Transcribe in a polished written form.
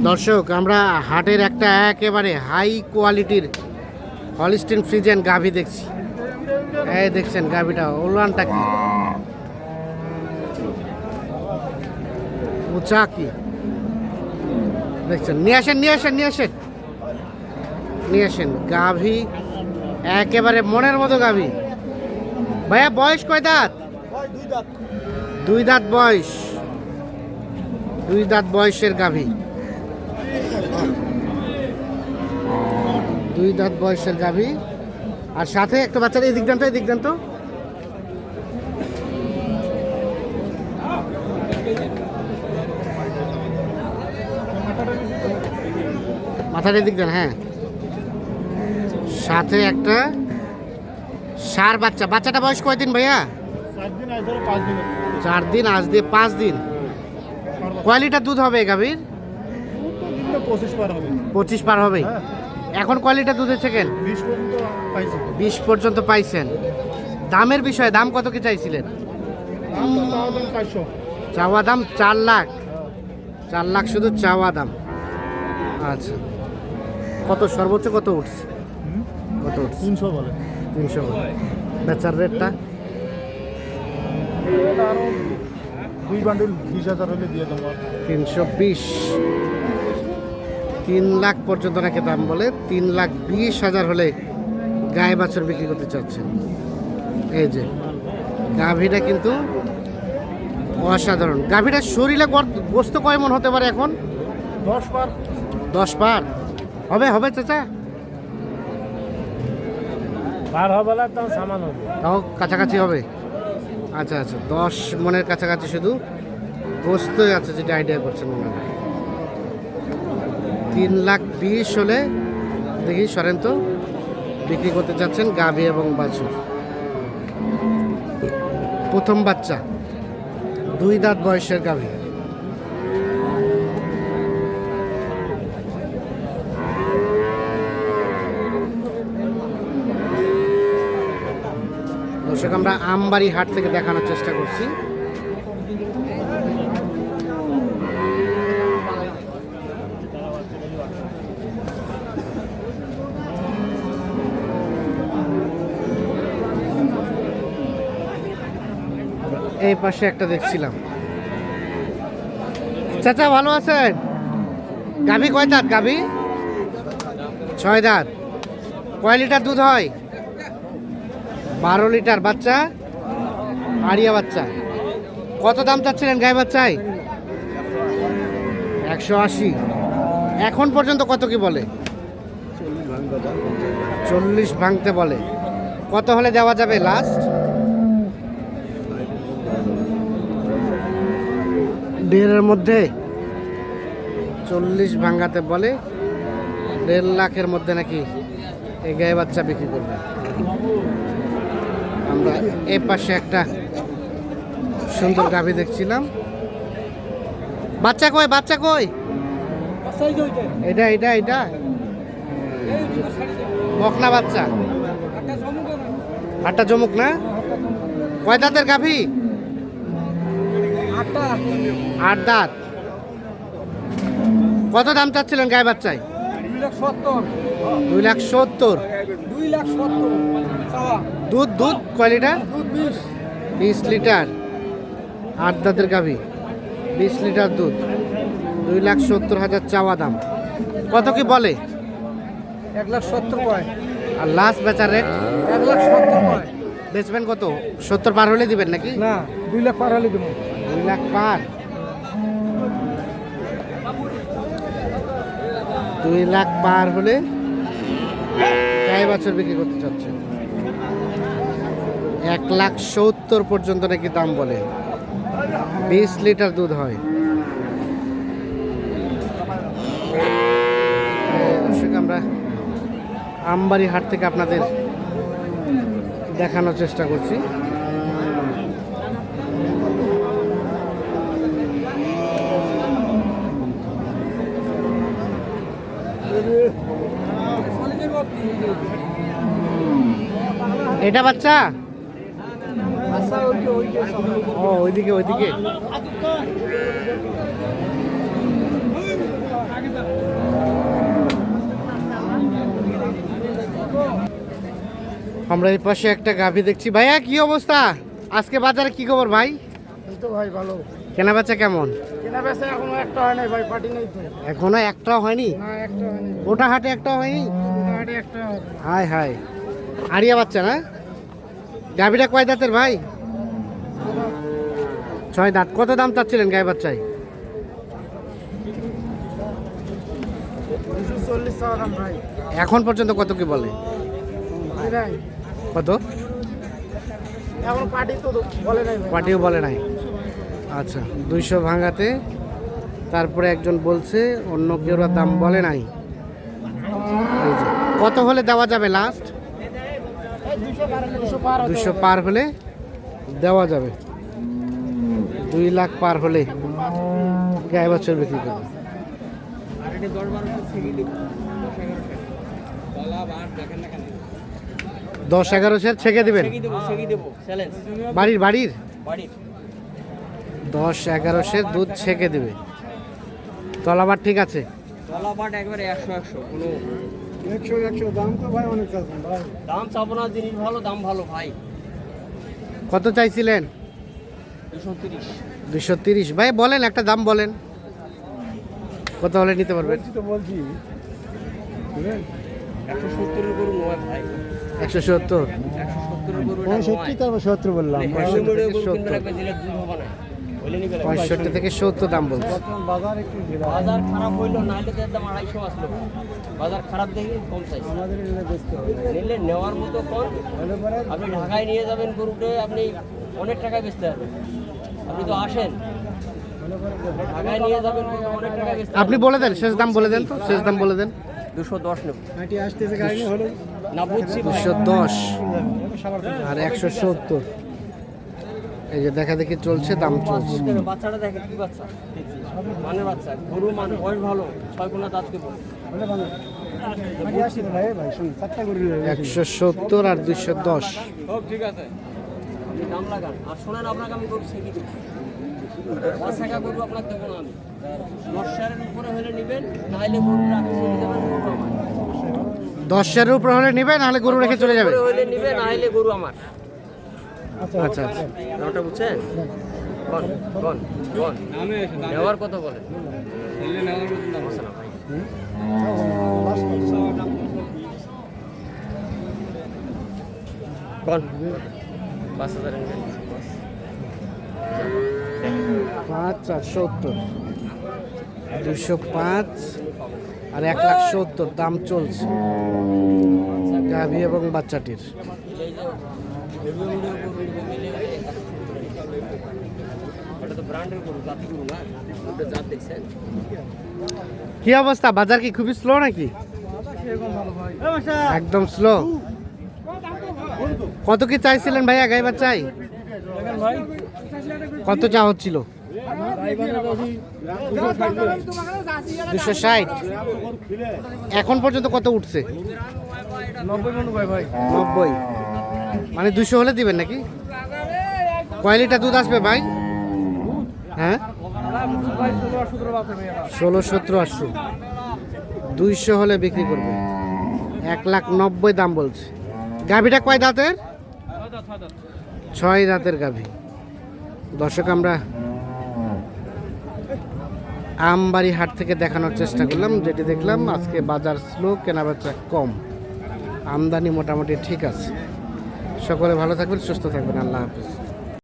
দর্শক, আমরা হাটের একটা একেবারে হাই কোয়ালিটির হলিস্টিন ফ্রিজিয়ান গাভী দেখছি। এই দেখছেন গাভীটা, ওলানটা কি উঁচা, কি দেখছেন। নিয়ে আসেন নিয়ে আসেন নিয়ে আসেন নিয়ে আসেন গাভী, একেবারে মনের মতো গাভী। ভাইয়া বয়স কয় দাঁত? দুই দাঁত বয়স, দুই দাঁত বয়সের গাভী, দুই দাঁত বয়সের গাভী। আর সাথে একটা বাচ্চার, এই দিক দেন তো, এই দিক দেন তো। মাথার দিক দেন, হ্যাঁ। সাথে একটা সার বাচ্চা। বাচ্চাটা বয়স কয়দিন ভাইয়া? 4 দিন, আজ দিয়ে 5 দিন। কয় লিটার দুধ হবে গাভীর? 25 পার হবে। এখন কয় লিটার দুধ এসেছেন? 20 পর্যন্ত পাইছেন। দামের বিষয়ে দাম কত কি চাইছিলেন? চাওয়া দাম 4 লাখ। 4 লাখ শুধু চাওয়া দাম। আচ্ছা, কত সর্বোচ্চ কত উঠছে? কত উঠছে? 300 বলে। 300 বলে। বেচার রেটটা 2 বান্ডিল 20,000 হলে দিয়ে দেবো। 320। 3 লাখ পর্যন্ত নাকি দাম বলে। 3,20,000 হলে গায়ে বাছুর বিক্রি করতে চাচ্ছেন। এই যে গাভীটা কিন্তু অসাধারণ। গাভীটার শরীরে গোস্ত কয় মন হতে পারে এখন? 10 পার। 10 পার হবে? হবে চাচা? পার হবে না, তাও সামান হবে, তাও কাছাকাছি হবে। আচ্ছা আচ্ছা, 10 মনের কাছাকাছি শুধু গোস্তই আছে, যেটা আইডিয়া করছেন মনে হয়। 3,20,000 হলে দেখি সরেন তো বিক্রি করতে চাচ্ছেন গাভী এবং বাছুর। প্রথম বাচ্চা, 2 দাঁত বয়সের গাভী। দর্শক, আমরা আমবাড়ি হাট থেকে দেখানোর চেষ্টা করছি। এই পাশে একটা দেখছিলাম। চাচা ভালো আছেন? গাভী কয় দাঁত? গাভী 6 দাঁত। কয় লিটার দুধ হয়? 12 লিটার। বাচ্চা আড়িয়া বাচ্চা। কত দাম চাচ্ছিলেন গায়ে বাচ্চায়? 180। এখন পর্যন্ত কত কি বলে? 40 ভাঙতে বলে। কত হলে দেওয়া যাবে লাস্ট? 1.5-এর মধ্যে। 40 ভাঙাতে বলে। 1.5 লাখের মধ্যে নাকি এই গায়ে বাচ্চা বিক্রি করবে। আমরা এই পাশে একটা সুন্দর গাভী দেখছিলাম। বাচ্চা কই? বাচ্চা কই? এটা এটা এটা বকনা বাচ্চা। 8টা জমুক না? কয় দাঁতের গাভী? 8 দাঁত। কত দাম চাচ্ছিলেন গায়ে বাচ্চায়? 2,70,000। দুধ দুধ কয় লিটার? 20 লিটার। 8 দাঁতের গাভী, 20 লিটার দুধ। 2,70,000 চাওয়া দাম। কত কি বলে? 1,70,000 কয়। আর লাস্ট বেচার রেট? 1,70,000 কয়। বেচবেন কত? 70 পার হলে দিবেন নাকি? না, 2 লাখ পার হলে দেবো। 2 লাখ পার। 2 লাখ পার হলে কয় বছর বিক্রি করতে চাচ্ছেন? 1,70,000 পর্যন্ত নাকি দাম বলে। 20 লিটার দুধ হয়। দর্শক, আমরা আমবাড়ি হাট থেকে আপনাদের দেখানোর চেষ্টা করছি। এটা বাচ্চা? ও ওইদিকে ওইদিকে। আমরা এই পাশে একটা গাভী দেখছি। ভাইয়া কি অবস্থা, আজকে বাজারে কি খবর ভাই? এই তো ভাই ভালো। কেনা বেচা কেমন? কেনা বেচা এখনো একটা হয় নাই ভাই, পার্টি নেই তো। এখনো একটাও হয়নি? না, একটা হয়নি। গোটা হাটে একটাও হয়নি? হাটে একটা হবে। হাই হাই, আরিয়া বাচ্চা না? গাভীটা কয় দাঁতের ভাই? 6 দাঁত। কত দাম চাচ্ছিলেন গায়ে বাচ্চায়? 240 টাকা দাম ভাই। এখন পর্যন্ত কত কি বলে? এই নাই। কত? এখন পার্টি তো বলে নাই ভাই। পাটিও বলে নাই। আচ্ছা, 200 ভাঙাতে। তারপরে একজন বলছে অন্য কেউ দাম বলে নাই। এই যে, কত হলে দেওয়া যাবে লাস্ট? 200 পার হলে দেওয়া যাবে। 2 লাখ পার হলে গায়ে বছর বিক্রি করবে। 10-11 সের ছেঁকে দিবেন? বাড়ির 10-11 সের দুধ ছেঁকে দিবে। তলাবার ঠিক আছে? একবারে 100 কোনো 100 দাম তো ভাই অনেক আছে ভাই। দাম চাবো না, জিনিস ভালো, দাম ভালো ভাই। কত চাইছিলেন? 230। 230। ভাই বলেন, একটা দাম বলেন, কত হলে নিতে পারবেন? বলছি তো বলছি। 170 গরু নয় ভাই, 170। 170 গরু 65 তারপর 70 বললাম। 65 থেকে 70 দাম বলছে। বাজার একটু বাজার খারাপ হইলো, নাইলে তো একদম 250 আসলো। বাজার খারাপ দেখে কম চাইছে, আমাদের এখানে বেচতে হবে। নিলে নেওয়ার মতো কম। হলে পরে আপনি ঢাকায় নিয়ে যাবেন গরুটা, আপনি অনেক টাকা বেচতে পারবেন। আপনি তো আসেন, ঢাকায় নিয়ে যাবেন গরু, অনেক টাকা বেচতে আপনি বলে দেন, শেষ দাম বলে দেন তো, শেষ দাম বলে দেন। 210 নেব হাঁটি আসতেছে গাড়ি নিয়ে হলে না, বুঝছি ভাই। 210 সবার আর 170। এই যে দেখা দেখি চলছে, দাম চলছে। বাচ্চাটা দেখে কি বাচ্চা, মানে বাচ্চা গরু, মানে বয়স ভালো, 6 কোনা দাঁত দেবো। হলে ভালো। হাঁটি আসতে ভাই ভাই শুনুন, 4টা করে 170 আর 210। সব ঠিক আছে, আপনি দাম লাগান। আর শোনেন, আপনাকে আমি গরু ছেঁকে দেবো, ছেঁকা গরু আপনাকে দেবো না আমি। 10 শেয়ারের উপরে হলে নেবেন, নাহলে গরু রাখে চলে যাবেন, গরু আমার। 10-এর উপর হলে নিবে, নাহলে গরু রেখে চলে যাবে। উপরে হলে নেবেন, নাহলে গরু আমার। আচ্ছা আচ্ছা। দামটা বুঝছেন? কোন কোন কোন নেওয়ার কথা বলেন, সমস্যা না ভাই। কোন 5000 নেবেন? 5 আর 70, 205 আর 1,70,000 দাম চলছে গাভী এবং বাচ্চাটির। এটা তো ব্র্যান্ডের গরু, জাতি গরু না, ওটা জাত দেখছেন? কি অবস্থা, বাজার কি খুবই স্লো নাকি? একদম স্লো। কত কি চাইছিলেন ভাইয়া গাই বাচ্চাই? কত চা হচ্ছিল? 260। এখন পর্যন্ত কত উঠছে? 90। মানে 200 হলে দিবেন নাকি? কয় লিটার দুধ আসবে ভাই? হ্যাঁ, 16-17 আসছে। 200 হলে বিক্রি করবে। 1,90,000 দাম বলছে। গাভীটা কয় দাঁতের? 6 দাঁতের গাভী। দর্শক, আমরা আমবাড়ি হাট থেকে দেখানোর চেষ্টা করলাম। যেটি দেখলাম, আজকে বাজার স্লো, কেনাবেচা কম, আমদানি মোটামুটি ঠিক আছে। সকলে ভালো থাকবেন, সুস্থ থাকবেন। আল্লাহ হাফেজ।